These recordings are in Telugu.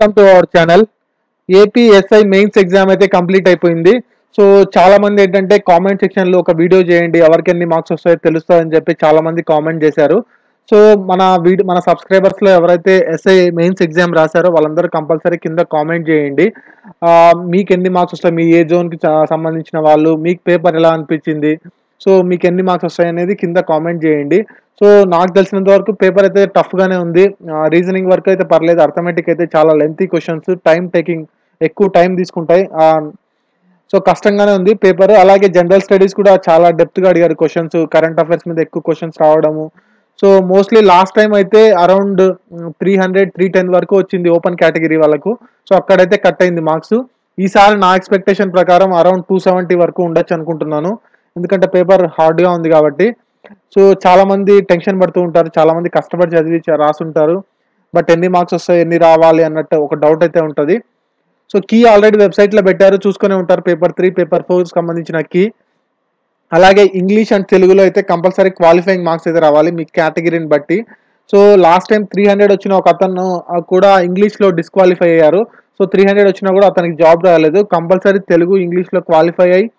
Welcome to our channel. ఏపీఎస్ఐ mains exam అయితే కంప్లీట్ అయిపోయింది. సో చాలా మంది ఏంటంటే కామెంట్ సెక్షన్ లో ఒక వీడియో చేయండి, ఎవరికి ఎన్ని మార్క్స్ వస్తాయో తెలుస్తుందని చెప్పి చాలా మంది కామెంట్ చేశారు. సో మన సబ్స్క్రైబర్స్ లో ఎవరైతే ఎస్ఐ మెయిన్స్ ఎగ్జామ్ రాశారో వాళ్ళందరూ కంపల్సరీ కింద కామెంట్ చేయండి. మీకు ఎన్ని మార్క్స్ వస్తాయి, మీ ఏ జోన్ కి సంబంధించిన వాళ్ళు, మీకు పేపర్ ఎలా అనిపించింది, సో మీకు ఎన్ని మార్క్స్ వస్తాయి అనేది కింద కామెంట్ చేయండి. సో నాకు తెలిసినంత వరకు పేపర్ అయితే టఫ్ గానే ఉంది. రీజనింగ్ వరకు అయితే పర్లేదు, అర్థమెటిక్ అయితే చాలా లెంతీ క్వశ్చన్స్, టైం టేకింగ్, ఎక్కువ టైం తీసుకుంటాయి. సో కష్టంగానే ఉంది పేపర్. అలాగే జనరల్ స్టడీస్ కూడా చాలా డెప్త్ గా అడిగారు క్వశ్చన్స్, కరెంట్ అఫైర్స్ మీద ఎక్కువ క్వశ్చన్స్ రావడము. సో మోస్ట్లీ లాస్ట్ టైం అయితే అరౌండ్ 300-310 వరకు వచ్చింది ఓపెన్ కేటగిరీ వాళ్ళకు. సో అక్కడైతే కట్ అయింది మార్క్స్. ఈసారి నా ఎక్స్పెక్టేషన్ ప్రకారం అరౌండ్ 270 వరకు ఉండొచ్చు అనుకుంటున్నాను, ఎందుకంటే పేపర్ హార్డ్ గా ఉంది కాబట్టి. సో చాలా మంది టెన్షన్ పడుతూ ఉంటారు, చాలా మంది కష్టపడి చదివి రాసుంటారు, బట్ ఎన్ని మార్క్స్ వస్తాయి, ఎన్ని రావాలి అన్నట్టు ఒక డౌట్ అయితే ఉంటుంది. సో కీ ఆల్రెడీ వెబ్సైట్ లో పెట్టారు, చూసుకునే ఉంటారు. పేపర్ 3, పేపర్ 4 సంబంధించిన కీ. అలాగే ఇంగ్లీష్ అండ్ తెలుగులో అయితే కంపల్సరీ క్వాలిఫైయింగ్ మార్క్స్ అయితే రావాలి మీ కేటగిరీని బట్టి. సో లాస్ట్ టైం 300 వచ్చిన ఒక అతను కూడా ఇంగ్లీష్ లో డిస్క్వాలిఫై అయ్యారు. సో 300 వచ్చినా కూడా అతనికి జాబ్ రాలేదు. కంపల్సరీ తెలుగు, ఇంగ్లీష్ లో క్వాలిఫై అయ్యి,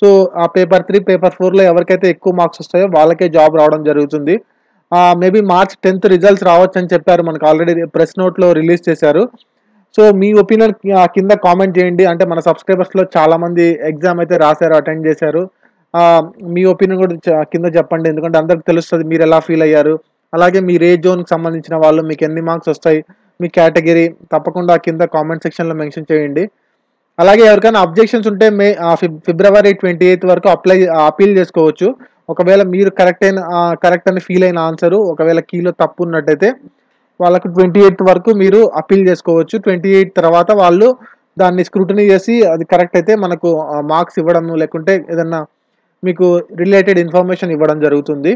సో ఆ పేపర్ 3, పేపర్ 4లో ఎవరికైతే ఎక్కువ మార్క్స్ వస్తాయో వాళ్ళకే జాబ్ రావడం జరుగుతుంది. మేబీ March 10th రిజల్ట్స్ రావచ్చు అని చెప్పారు, మనకు ఆల్రెడీ ప్రెస్ నోట్ లో రిలీజ్ చేశారు. సో మీ ఒపీనియన్ కింద కామెంట్ చేయండి. అంటే మన సబ్స్క్రైబర్స్ లో చాలా మంది ఎగ్జామ్ అయితే రాశారు, అటెండ్ చేశారు. మీ ఒపీనియన్ కూడా కింద చెప్పండి, ఎందుకంటే అందరికి తెలుస్తుంది మీరు ఎలా ఫీల్ అయ్యారు. అలాగే మీ రే జోన్కి సంబంధించిన వాళ్ళు మీకు ఎన్ని మార్క్స్ వస్తాయి, మీ కేటగిరీ తప్పకుండా కింద కామెంట్ సెక్షన్లో మెన్షన్ చేయండి. అలాగే ఎవరికైనా అబ్జెక్షన్స్ ఉంటే ఫిబ్రవరి 28 వరకు అపీల్ చేసుకోవచ్చు. ఒకవేళ మీరు కరెక్ట్ అని ఫీల్ అయిన ఆన్సరు ఒకవేళ కీలో తప్పు ఉన్నట్టయితే వాళ్ళకు 28 వరకు మీరు అపీల్ చేసుకోవచ్చు. 28 తర్వాత వాళ్ళు దాన్ని స్క్రూటనీ చేసి అది కరెక్ట్ అయితే మనకు మార్క్స్ ఇవ్వడం, లేకుంటే ఏదన్నా మీకు రిలేటెడ్ ఇన్ఫర్మేషన్ ఇవ్వడం జరుగుతుంది.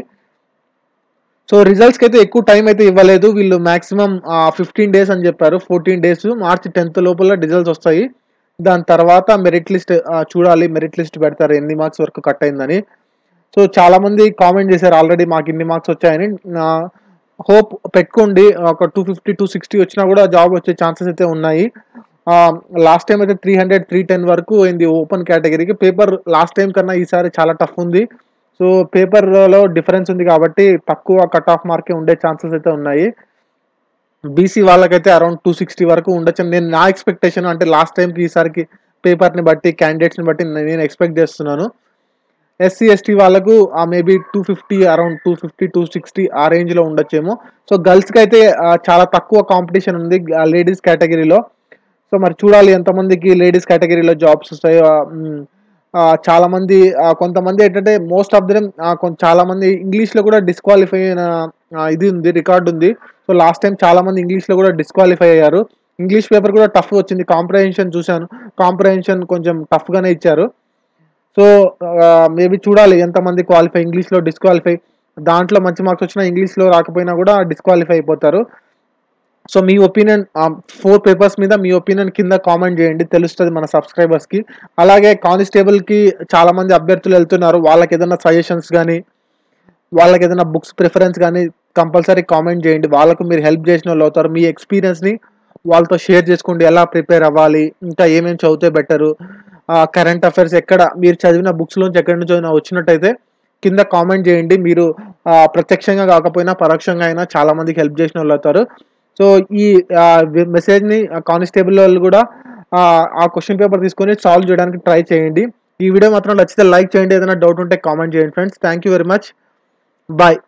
సో రిజల్ట్స్కి అయితే ఎక్కువ టైం అయితే ఇవ్వలేదు వీళ్ళు, మాక్సిమం 15 డేస్ అని చెప్పారు. 14 డేస్, March 10th లోపల రిజల్ట్స్ వస్తాయి. దాని తర్వాత మెరిట్ లిస్ట్ చూడాలి, మెరిట్ లిస్ట్ పెడతారు ఎన్ని మార్క్స్ వరకు కట్ అయిందని. సో చాలా మంది కామెంట్ చేశారు ఆల్రెడీ మాకు ఇన్ని మార్క్స్ వచ్చాయని. హోప్ పెట్టుకోండి, ఒక 250-260 వచ్చినా కూడా జాబ్ వచ్చే ఛాన్సెస్ అయితే ఉన్నాయి. లాస్ట్ టైం అయితే 300-310 వరకు అయింది ఓపెన్ కేటగిరీకి. పేపర్ లాస్ట్ టైం కన్నా ఈసారి చాలా టఫ్ ఉంది. సో పేపర్లో డిఫరెన్స్ ఉంది కాబట్టి తక్కువ కట్ ఆఫ్ మార్కే ఉండే ఛాన్సెస్ అయితే ఉన్నాయి. బీసీ వాళ్ళకైతే అరౌండ్ 260 వరకు ఉండొచ్చు నేను నా ఎక్స్పెక్టేషన్. అంటే లాస్ట్ టైంకి ఈసారికి పేపర్ని బట్టి, క్యాండిడేట్స్ని బట్టి నేను ఎక్స్పెక్ట్ చేస్తున్నాను. ఎస్సీ ఎస్టీ వాళ్ళకు మేబీ 250, అరౌండ్ 250-260 ఆ రేంజ్లో ఉండొచ్చేమో. సో గర్ల్స్కి అయితే చాలా తక్కువ కాంపిటీషన్ ఉంది లేడీస్ కేటగిరీలో. సో మరి చూడాలి ఎంతమందికి లేడీస్ కేటగిరీలో జాబ్స్ వస్తాయో. చాలా మంది, కొంతమంది ఏంటంటే మోస్ట్ ఆఫ్ దెమ్ చాలా మంది ఇంగ్లీష్లో కూడా డిస్క్వాలిఫై అయిన ఇది ఉంది, రికార్డు ఉంది. సో లాస్ట్ టైం చాలా మంది ఇంగ్లీష్లో కూడా డిస్క్వాలిఫై అయ్యారు. ఇంగ్లీష్ పేపర్ కూడా టఫ్ వచ్చింది. కాంప్రహెన్షన్ చూశాను, కాంప్రహెన్షన్ కొంచెం టఫ్గానే ఇచ్చారు. సో మేబీ చూడాలి ఎంతమంది క్వాలిఫై, ఇంగ్లీష్లో డిస్క్వాలిఫై, దాంట్లో మంచి మార్క్స్ వచ్చినా ఇంగ్లీష్లో రాకపోయినా కూడా డిస్క్వాలిఫై అయిపోతారు. సో మీ ఒపీనియన్ 4 పేపర్స్ మీద మీ ఒపీనియన్ కింద కామెంట్ చేయండి, తెలుస్తుంది మన సబ్స్క్రైబర్స్కి. అలాగే కానిస్టేబుల్కి చాలా మంది అభ్యర్థులు వెళ్తున్నారు, వాళ్ళకి ఏదైనా సజెషన్స్ కానీ, వాళ్ళకి ఏదైనా బుక్స్ ప్రిఫరెన్స్ కానీ కంపల్సరీ కామెంట్ చేయండి. వాళ్ళకు మీరు హెల్ప్ చేసిన వాళ్ళు అవుతారు. మీ ఎక్స్పీరియన్స్ని వాళ్ళతో షేర్ చేసుకోండి, ఎలా ప్రిపేర్ అవ్వాలి, ఇంకా ఏమేమి చదివితే బెటరు, కరెంట్ అఫైర్స్ ఎక్కడ మీరు చదివిన బుక్స్లోంచి ఎక్కడి నుంచో వచ్చినట్టయితే కింద కామెంట్ చేయండి. మీరు ప్రత్యక్షంగా కాకపోయినా పరోక్షంగా అయినా చాలా మందికి హెల్ప్ చేసిన వాళ్ళు అవుతారు. సో ఈ మెసేజ్ని కానిస్టేబుల్ వాళ్ళు కూడా ఆ క్వశ్చన్ పేపర్ తీసుకొని సాల్వ్ చేయడానికి ట్రై చేయండి. ఈ వీడియో మాత్రం నచ్చితే లైక్ చేయండి, ఏదైనా డౌట్ ఉంటే కామెంట్ చేయండి friends. Thank you very much, bye.